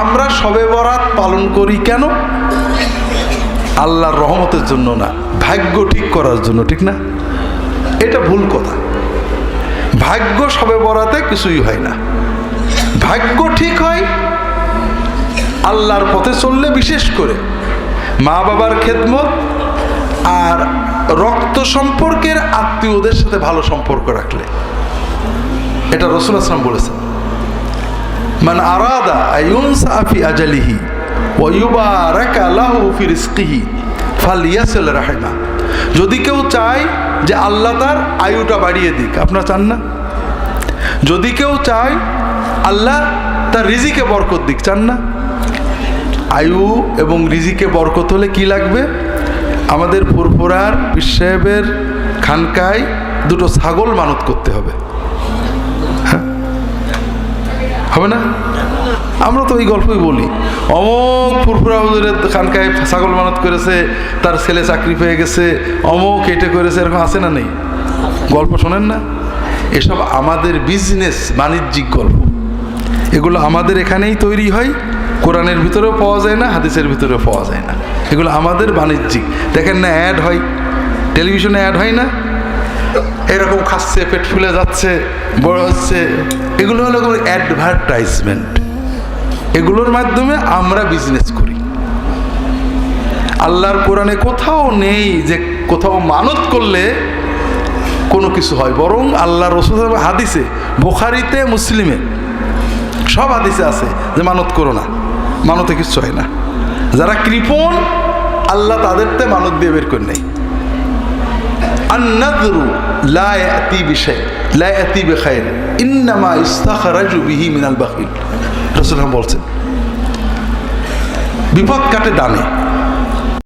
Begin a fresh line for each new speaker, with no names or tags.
আমরা শবে বরাত পালন করি কেন? আল্লাহর রহমতের জন্য না, ভাগ্য ঠিক করার জন্য, ঠিক না? এটা ভুল কথা। ভাগ্য শবে বরাতে কিছুই হয় না। ভাগ্য ঠিক হয় আল্লাহর পথে চললে, বিশেষ করে মা বাবার খেদমত আর রক্ত সম্পর্কের আত্মীয়দের সাথে ভালো সম্পর্ক রাখলে। এটা রাসূল আসলাম বলেছেন, মান আরাদা আইয়ুনসা ফি আজালিহি ওয়া ইউবারাকা লাহু ফি রিজকিহি ফালিয়াসিল রাহিমা। যদি কেউ চায় যে আল্লাহ তার আয়ুটা বাড়িয়ে দিক, আপনারা চান না? যদি কেউ চায় আল্লাহ তার রিজিকে বরকত দিক, চান না? আয়ু এবং রিজিকে বরকত হলে কি লাগবে? আমাদের ফুরফুরার পীর সাহেবের খানকায় দুটো ছাগল মানত করতে হবে। হবে না? আমরা তো এই গল্পই বলি, অমুক ফুরফুরা হুজুরের খানকায় ছাগল মানত করেছে, তার ছেলে চাকরি পেয়ে গেছে, অমুক এটা করেছে, এরকম আছে না নেই? গল্প শোনেন না? এসব আমাদের বিজনেস, বাণিজ্যিক গল্প। এগুলো আমাদের এখানেই তৈরি হয়, কোরআনের ভিতরেও পাওয়া যায় না, হাদিসের ভিতরেও পাওয়া যায় না। এগুলো আমাদের বাণিজ্যিক। দেখেন না, অ্যাড হয়, টেলিভিশনে অ্যাড হয় না, এরকম খাচ্ছে, পেট ফুলে যাচ্ছে, বড় হচ্ছে। এগুলো হলো অ্যাডভার্টাইজমেন্ট। এগুলোর মাধ্যমে আমরা বিজনেস করি। আল্লাহর কোরআনে কোথাও নেই যে কোথাও মানত করলে কোনো কিছু হয়, বরং আল্লাহ রাসূল হাদিসে, বুখারীতে, মুসলিমে, সব হাদিসে আছে যে মানত করো না, মানতে কিছু হয় না। যারা কৃপণ আল্লাহ তাদেরতে মানত দিয়ে বের করে নেই। আন-নাযরু লা ইয়াতি বিশাই লা ইয়াতি বিখাইর ইন্নামা ইস্তাখরাজু বিহি মিনাল বাখিল। রাসূল বলছেন, বিপদ কাটে দানে।